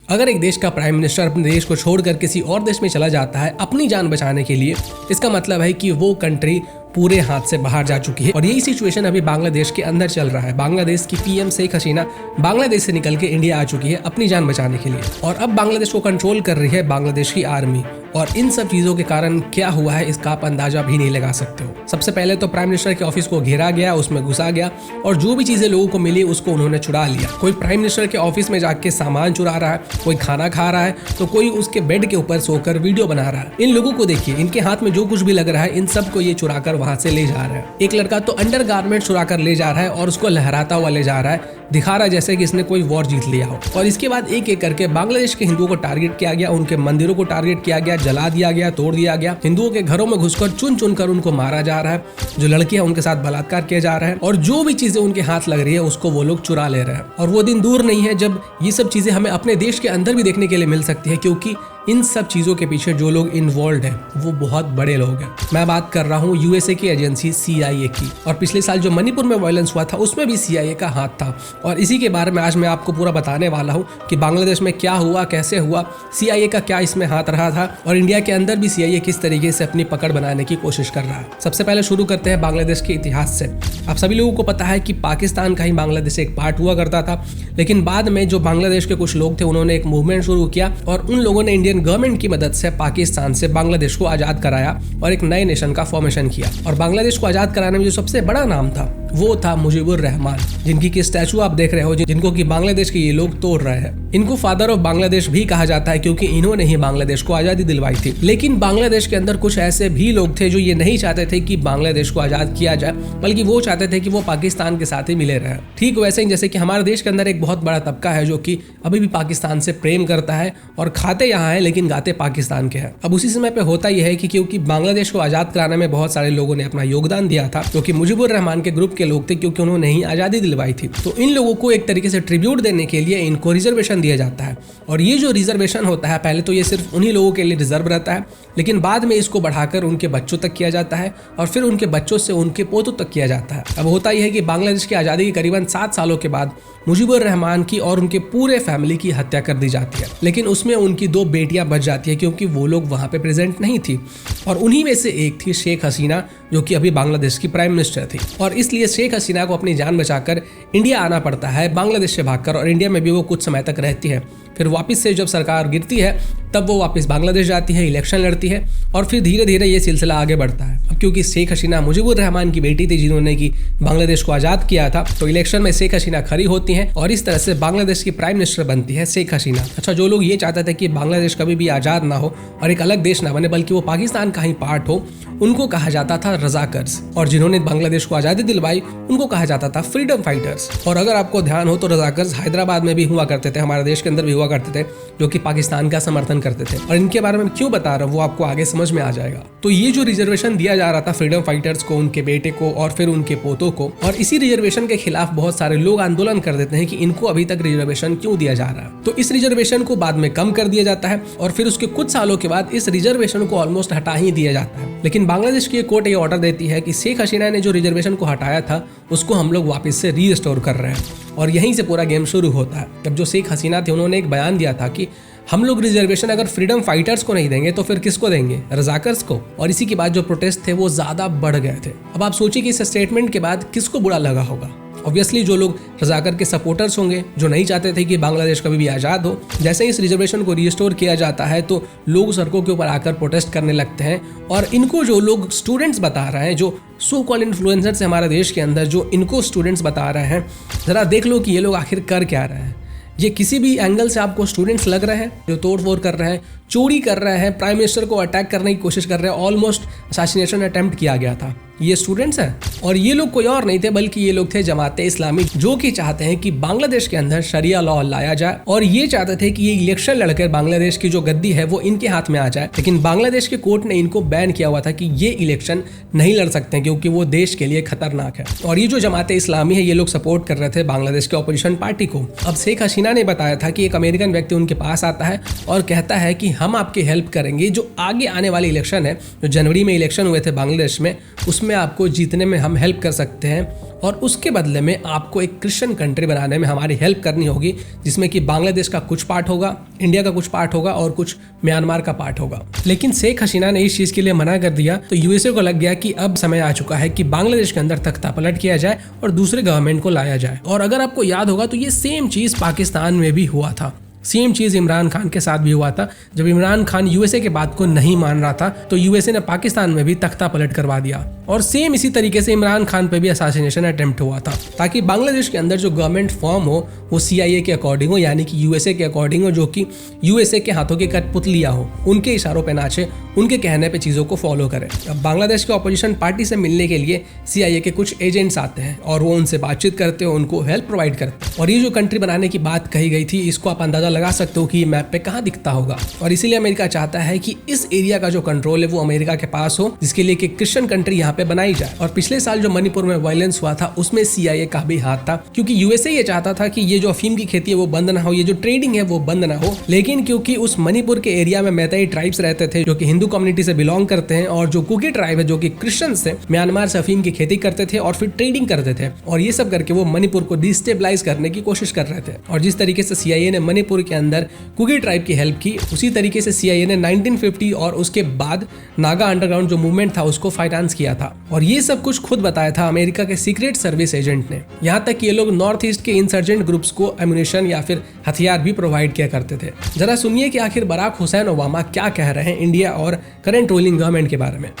अगर एक देश का प्राइम मिनिस्टर अपने देश को छोड़कर किसी और देश में चला जाता है अपनी जान बचाने के लिए, इसका मतलब है कि वो कंट्री पूरे हाथ से बाहर जा चुकी है। और यही सिचुएशन अभी बांग्लादेश के अंदर चल रहा है। बांग्लादेश की पीएम शेख हसीना बांग्लादेश से निकल के इंडिया आ चुकी है अपनी जान बचाने के लिए, और अब बांग्लादेश को कंट्रोल कर रही है बांग्लादेश की आर्मी। और इन सब चीजों के कारण क्या हुआ है इसका आप अंदाजा भी नहीं लगा सकते हो। सबसे पहले तो प्राइम मिनिस्टर के ऑफिस को घेरा गया, उसमें घुसा गया और जो भी चीजें लोगों को मिली उसको उन्होंने चुरा लिया। कोई प्राइम मिनिस्टर के ऑफिस में जाके सामान चुरा रहा है, कोई खाना खा रहा है, तो कोई उसके बेड के ऊपर सोकर वीडियो बना रहा है। इन लोगों को देखिए, इनके हाथ में जो कुछ भी लग रहा है इन सब को ये चुरा कर वहां से ले जा रहा है। एक लड़का तो अंडर गारमेंट चुरा कर ले जा रहा है और उसको लहराता हुआ ले जा रहा है, दिखा रहा है जैसे कि इसने कोई वॉर जीत लिया हो। और इसके बाद एक एक करके बांग्लादेश के हिंदुओं को टारगेट किया गया, उनके मंदिरों को टारगेट किया गया, जला दिया गया, तोड़ दिया गया। हिंदुओं के घरों में घुसकर चुन चुन कर उनको मारा जा रहा है। जो लड़कियां उनके साथ बलात्कार किया जा रहा है और जो भी चीजें उनके हाथ लग रही है उसको वो लोग चुरा ले रहे हैं। और वो दिन दूर नहीं है जब ये सब चीजें हमें अपने देश के अंदर भी देखने के लिए मिल सकती है, क्योंकि इन सब चीजों के पीछे जो लोग इन्वॉल्व हैं वो बहुत बड़े लोग हैं। मैं बात कर रहा हूँ यूएसए की एजेंसी CIA की। और पिछले साल जो मणिपुर में वायलेंस हुआ था उसमें भी CIA का हाथ था। और इसी के बारे में आज मैं आपको पूरा बताने वाला हूँ कि बांग्लादेश में क्या हुआ, कैसे हुआ, CIA का क्या इसमें हाथ रहा था और इंडिया के अंदर भी CIA किस तरीके से अपनी पकड़ बनाने की कोशिश कर रहा है। सबसे पहले शुरू करते हैं बांग्लादेश के इतिहास से। आप सभी लोगों को पता है कि पाकिस्तान का ही बांग्लादेश एक पार्ट हुआ करता था, लेकिन बाद में जो बांग्लादेश के कुछ लोग थे उन्होंने एक मूवमेंट शुरू किया और उन लोगों ने इंडियन गवर्नमेंट की मदद से पाकिस्तान से बांग्लादेश को आजाद कराया और एक नए नेशन का फॉर्मेशन किया। और बांग्लादेश को आजाद कराने में जो सबसे बड़ा नाम था वो था मुजीबुर रहमान, जिनकी की स्टैचू आप देख रहे हो, जिनको कि बांग्लादेश के ये लोग तोड़ रहे हैं। इनको फादर ऑफ बांग्लादेश भी कहा जाता है क्योंकि इन्होंने ही बांग्लादेश को आजादी दिलवाई थी। लेकिन बांग्लादेश के अंदर कुछ ऐसे भी लोग थे जो ये नहीं चाहते थे कि बांग्लादेश को आजाद किया जाए, बल्कि वो चाहते थे कि वो पाकिस्तान के साथ ही मिले रहे। ठीक वैसे ही जैसे कि हमारे देश के अंदर एक बहुत बड़ा तबका है जो कि अभी भी पाकिस्तान से प्रेम करता है और खाते यहाँ है लेकिन गाते पाकिस्तान के हैं। अब उसी समय पे होता यह है कि क्योंकि बांग्लादेश को आजाद कराने में बहुत सारे लोगों ने अपना योगदान दिया था, क्योंकि मुजीबुर रहमान के ग्रुप के लोग थे, क्योंकि उन्होंने ही आजादी दिलवाई थी, तो इन लोगों को एक तरीके से ट्रिब्यूट देने के लिए इनको रिजर्वेशन दिया जाता है। और ये जो रिजर्वेशन होता है पहले तो ये सिर्फ उन्हीं लोगों के लिए रिजर्व रहता है, लेकिन बाद में इसको बढ़ाकर उनके बच्चों तक किया जाता है और फिर उनके बच्चों से उनके पोतों तक किया जाता है। अब होता यह है कि बांग्लादेश की आजादी के करीबन 7 सालों के बाद मुजीबुर रहमान की और उनके पूरे फैमिली की हत्या कर दी जाती है, लेकिन उसमें उनकी 2 बेटियां बच जाती है क्योंकि वो लोग वहां पे प्रेजेंट नहीं थी। और उन्हीं में से एक थी शेख हसीना, जो कि अभी बांग्लादेश की प्राइम मिनिस्टर थी। और इसलिए शेख हसीना को अपनी जान बचाकर इंडिया आना पड़ता है, बांग्लादेश से भागकर, और इंडिया में भी वो कुछ समय तक रहती है। फिर वापस से जब सरकार गिरती है तब वो वापस बांग्लादेश जाती है, इलेक्शन लड़ती है और फिर धीरे धीरे ये सिलसिला आगे बढ़ता है। अब क्योंकि शेख हसीना मुजीबुर रहमान की बेटी थी जिन्होंने कि बांग्लादेश को आजाद किया था, तो इलेक्शन में शेख हसीना खड़ी होती हैं और इस तरह से बांग्लादेश की प्राइम मिनिस्टर बनती है शेख हसीना। अच्छा, जो लोग ये चाहते थे कि बांग्लादेश कभी भी आजाद ना हो और एक अलग देश ना बने बल्कि वो पाकिस्तान का ही पार्ट हो, उनको कहा जाता था रजाकर्स। और जिन्होंने बांग्लादेश को आजादी दिलवाई उनको कहा जाता था फ्रीडम फाइटर्स। और अगर आपको ध्यान हो तो रजाकर्स हैदराबाद में भी हुआ करते थे, हमारे देश के अंदर भी हुआ करते थे, जो कि पाकिस्तान का समर्थन करते थे। और इनके बारे में क्यों बता रहा हूं वो आपको आगे समझ में आ जाएगा। तो ये जो रिजर्वेशन दिया जा रहा था फ्रीडम फाइटर्स को, उनके बेटे को और फिर उनके पोतों को, और इसी रिजर्वेशन के खिलाफ बहुत सारे लोग आंदोलन कर देते हैं कि इनको अभी तक रिजर्वेशन क्यों दिया जा रहा है। तो इस रिजर्वेशन को बाद में कम कर दिया जाता है और फिर उसके कुछ सालों के बाद इस रिजर्वेशन को ऑलमोस्ट हटा ही दिया जाता है। लेकिन बांग्लादेश की कोर्ट ये ऑर्डर देती है कि शेख हसीना ने जो रिजर्वेशन को हटाया था उसको हम लोग वापस से रीस्टोर कर रहे हैं। और यहीं से पूरा गेम शुरू होता है। जब जो शेख हसीना थे उन्होंने एक बयान दिया था कि हम लोग रिजर्वेशन अगर फ्रीडम फाइटर्स को नहीं देंगे तो फिर किसको देंगे, रजाकर्स को। और इसी के बाद जो प्रोटेस्ट थे वो ज्यादा बढ़ गए थे। अब आप सोचिए कि इस स्टेटमेंट के बाद किसको बुरा लगा होगा। ऑब्वियसली जो लोग रजाकर के सपोर्टर्स होंगे, जो नहीं चाहते थे कि बांग्लादेश कभी भी आज़ाद हो। जैसे ही इस रिजर्वेशन को रिस्टोर किया जाता है तो लोग सड़कों के ऊपर आकर प्रोटेस्ट करने लगते हैं। और इनको जो लोग स्टूडेंट्स बता रहे हैं, जो सो कॉल्ड इन्फ्लुएंसर्स हमारे देश के अंदर, जो इनको स्टूडेंट्स बता रहे हैं, ज़रा देख लो कि ये लोग आखिर कर क्या रहे हैं। ये किसी भी एंगल से आपको स्टूडेंट्स लग रहे हैं जो तोड़ फोड़ कर रहे हैं, चोरी कर रहे हैं, प्राइम मिनिस्टर को अटैक करने की कोशिश कर रहे हैं, ऑलमोस्ट असैसिनेशन अटेम्प्ट किया गया था। ये स्टूडेंट्स हैं और ये लोग कोई और नहीं थे बल्कि ये लोग थे जमाते इस्लामी, जो कि चाहते हैं कि बांग्लादेश के अंदर शरिया लॉ लाया जाए और ये चाहते थे कि ये इलेक्शन लड़कर बांग्लादेश की जो गद्दी है वो इनके हाथ में आ जाए। लेकिन बांग्लादेश के कोर्ट ने इनको बैन किया हुआ था कि ये इलेक्शन नहीं लड़ सकते हैं क्योंकि वो देश के लिए खतरनाक है। और ये जो जमाते इस्लामी है ये लोग सपोर्ट कर रहे थे बांग्लादेश के अपोजिशन पार्टी को। अब शेख हसीना ने बताया था कि एक अमेरिकन व्यक्ति उनके पास आता है और कहता है कि हम आपकी हेल्प करेंगे, जो आगे आने वाले इलेक्शन है, जो जनवरी में इलेक्शन हुए थे बांग्लादेश में, उसमें आपको जीतने में हम हेल्प कर सकते हैं और उसके बदले में आपको एक क्रिश्चियन कंट्री बनाने में हमारी हेल्प करनी होगी, जिसमें कि बांग्लादेश का कुछ पार्ट होगा, इंडिया का कुछ पार्ट होगा और कुछ म्यांमार का पार्ट होगा। लेकिन शेख हसीना ने इस चीज़ के लिए मना कर दिया, तो यूएसए को लग गया कि अब समय आ चुका है कि बांग्लादेश के अंदर तख्ता पलट किया जाए और दूसरे गवर्नमेंट को लाया जाए। और अगर आपको याद होगा तो ये सेम चीज़ पाकिस्तान में भी हुआ था, सेम चीज़ इमरान खान के साथ भी हुआ था। जब इमरान खान यूएसए के बात को नहीं मान रहा था तो यूएसए ने पाकिस्तान में भी तख्ता पलट करवा दिया और सेम इसी तरीके से इमरान खान पे भी असैसिनेशन अटेम्प्ट हुआ था, ताकि बांग्लादेश के अंदर जो गवर्नमेंट फॉर्म हो वो सीआईए के अकॉर्डिंग हो, यानी कि यूएसए के अकॉर्डिंग हो, जो कि यूएसए के हाथों की कठपुतलियां हो, उनके इशारों पे नाचे, उनके कहने पे चीज़ों को फॉलो करे। अब बांग्लादेश के अपोजिशन पार्टी से मिलने के लिए सीआईए के कुछ एजेंट्स आते हैं और वो उनसे बातचीत करते हैं, उनको हेल्प प्रोवाइड करते हैं। और ये जो कंट्री बनाने की बात कही गई थी, इसको आप अंदाजा लगा सकते हो कि मैप पे कहाँ दिखता होगा। और इसीलिए अमेरिका चाहता है कि इस एरिया का जो कंट्रोल है वो अमेरिका के पास हो, जिसके लिए एक क्रिश्चियन कंट्री यहाँ पे बनाई जाए। और पिछले साल जो मणिपुर में वायलेंस हुआ था उसमें सीआईए का भी हाथ था, क्योंकि यूएसए ये चाहता था कि ये जो अफीम की खेती है वो बंद ना हो, ये जो ट्रेडिंग है वो बंद ना हो। लेकिन क्योंकि उस मणिपुर के एरिया में मैतेई ट्राइब्स रहते थे जो कि हिंदू कम्युनिटी से बिलोंग करते हैं, और जो कुकी ट्राइब है जो कि क्रिश्चियन से म्यांमार से अफीम की खेती करते थे और फिर ट्रेडिंग करते थे, और ये सब करके वो मणिपुर को डिस्टेबलाइज करने की कोशिश कर रहे थे। और जिस तरीके से सीआईए ने मणिपुर के अंदर कुकी ट्राइब की हेल्प की, उसी तरीके से सीआईए ने 1950 और उसके बाद नागा अंडरग्राउंड जो मूवमेंट था उसको फाइनेंस किया था। और ये सब कुछ खुद बताया था अमेरिका के सीक्रेट सर्विस एजेंट ने। यहाँ तक कि ये लोग नॉर्थ ईस्ट के इंसर्जेंट ग्रुप्स को एम्यूनिशन या फिर हथियार भी प्रोवाइड किया करते थे। जरा सुनिए कि आखिर बराक हुसैन ओबामा क्या कह रहे हैं इंडिया और करंट रूलिंग गवर्नमेंट के बारे में।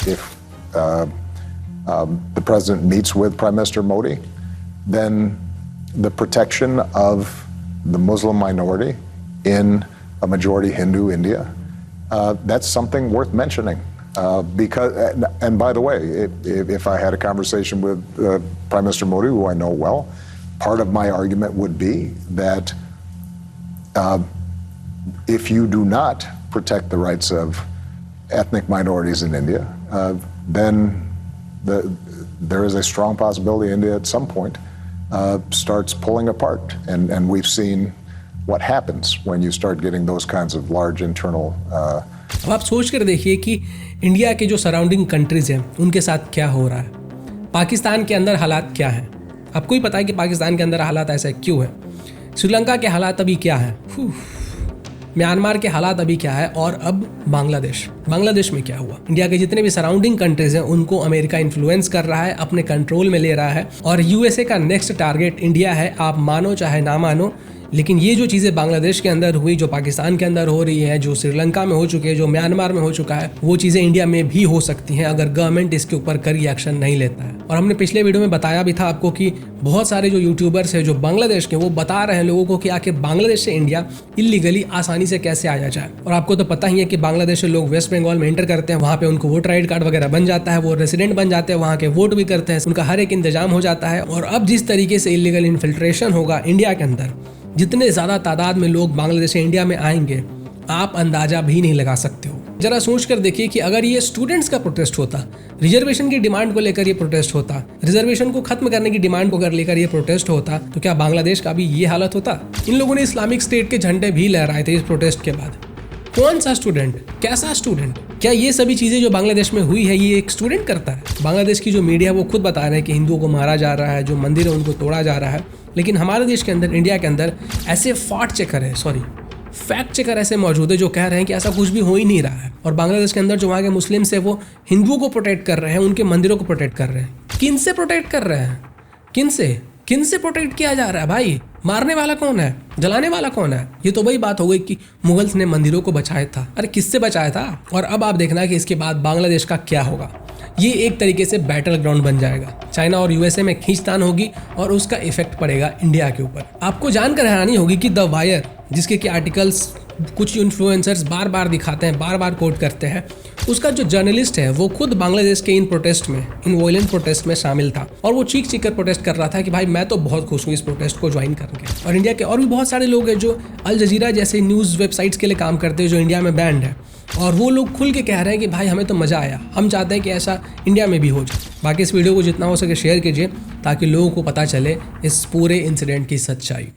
The president meets with Prime Minister Modi, then the protection of the Muslim minority in a majority Hindu India, that's something worth mentioning. Because, and by the way, if I had a conversation with Prime Minister Modi, who I know well, part of my argument would be that if you do not protect the rights of ethnic minorities in India, then there is a strong possibility India at some point starts pulling apart, and we've seen what happens when you start getting those kinds of large internal अब आप सोच कर देखिए कि India के जो surrounding countries हैं उनके साथ क्या हो रहा है, पाकिस्तान के अंदर हालात क्या हैं। आपको ही पता है कि पाकिस्तान के अंदर हालात ऐसे क्यों हैं, श्रीलंका के हालात अभी क्या हैं, म्यांमार के हालात अभी क्या है, और अब बांग्लादेश में क्या हुआ। इंडिया के जितने भी सराउंडिंग कंट्रीज हैं उनको अमेरिका इन्फ्लुएंस कर रहा है, अपने कंट्रोल में ले रहा है, और यूएसए का नेक्स्ट टारगेट इंडिया है। आप मानो चाहे ना मानो, लेकिन ये जो चीज़ें बांग्लादेश के अंदर हुई, जो पाकिस्तान के अंदर हो रही है, जो श्रीलंका में हो चुकी है, जो म्यांमार में हो चुका है, वो चीज़ें इंडिया में भी हो सकती हैं अगर गवर्नमेंट इसके ऊपर कड़ी एक्शन नहीं लेता है। और हमने पिछले वीडियो में बताया भी था आपको कि बहुत सारे जो यूट्यूबर्स हैं जो बांग्लादेश के, वो बता रहे हैं लोगों को कि आखिर बांग्लादेश से इंडिया इलीगली आसानी से कैसे आया जाए। और आपको तो पता ही है कि बांग्लादेश से लोग वेस्ट बंगाल में एंटर करते हैं, वहाँ पे उनको वोटर आईडी कार्ड वगैरह बन जाता है, वो रेसिडेंट बन जाते हैं, वहाँ के वोट भी करते हैं, उनका हर एक इंतजाम हो जाता है। और अब जिस तरीके से इलीगल इन्फिल्ट्रेशन होगा इंडिया के अंदर, जितने ज़्यादा तादाद में लोग बांग्लादेश से इंडिया में आएंगे, आप अंदाजा भी नहीं लगा सकते हो। जरा सोच कर देखिए कि अगर ये स्टूडेंट्स का प्रोटेस्ट होता, रिजर्वेशन की डिमांड को लेकर ये प्रोटेस्ट होता, रिजर्वेशन को खत्म करने की डिमांड को लेकर ये प्रोटेस्ट होता, तो क्या बांग्लादेश का भी ये हालत होता। इन लोगों ने इस्लामिक स्टेट के झंडे भी लहराए थे इस प्रोटेस्ट के बाद। कौन सा स्टूडेंट, कैसा स्टूडेंट, क्या ये सभी चीज़ें जो बांग्लादेश में हुई है ये एक स्टूडेंट करता है। बांग्लादेश की जो मीडिया वो खुद बता रहे हैं कि हिंदुओं को मारा जा रहा है, जो मंदिर है उनको तोड़ा जा रहा है, लेकिन हमारे देश के अंदर, इंडिया के अंदर ऐसे फैक्ट चेकर ऐसे मौजूद है जो कह रहे हैं कि ऐसा कुछ भी हो ही नहीं रहा है। और बांग्लादेश के अंदर जो वहाँ के मुस्लिम्स है वो हिंदुओं को प्रोटेक्ट कर रहे हैं, उनके मंदिरों को प्रोटेक्ट कर रहे हैं। किन से प्रोटेक्ट कर रहे हैं, किन से प्रोटेक्ट किया जा रहा है भाई। मारने वाला कौन है, जलाने वाला कौन है। ये तो वही बात हो गई कि मुगल्स ने मंदिरों को बचाया था। अरे किससे बचाया था। और अब आप देखना कि इसके बाद बांग्लादेश का क्या होगा। ये एक तरीके से बैटल ग्राउंड बन जाएगा। चाइना और यूएसए में खींचतान होगी और उसका इफेक्ट पड़ेगा इंडिया के ऊपर। आपको जानकर हैरानी होगी कि द वायर, जिसके कि आर्टिकल्स कुछ इन्फ्लुएंसर्स बार बार दिखाते हैं, बार बार कोट करते हैं, उसका जो जर्नलिस्ट है वो खुद बांग्लादेश के इन वायलेंट प्रोटेस्ट में शामिल था। और वो चीख कर प्रोटेस्ट कर रहा था कि भाई मैं तो बहुत खुश हूँ इस प्रोटेस्ट को ज्वाइन करके। और इंडिया के और भी बहुत सारे लोग हैं जो अल जजीरा जैसे न्यूज़ वेबसाइट्स के लिए काम करते हैं जो इंडिया में बैंड है, और वो लोग खुल के कह रहे हैं कि भाई हमें तो मज़ा आया, हम चाहते हैं कि ऐसा इंडिया में भी हो जाए। बाकी इस वीडियो को जितना हो सके शेयर कीजिए ताकि लोगों को पता चले इस पूरे इंसिडेंट की सच्चाई।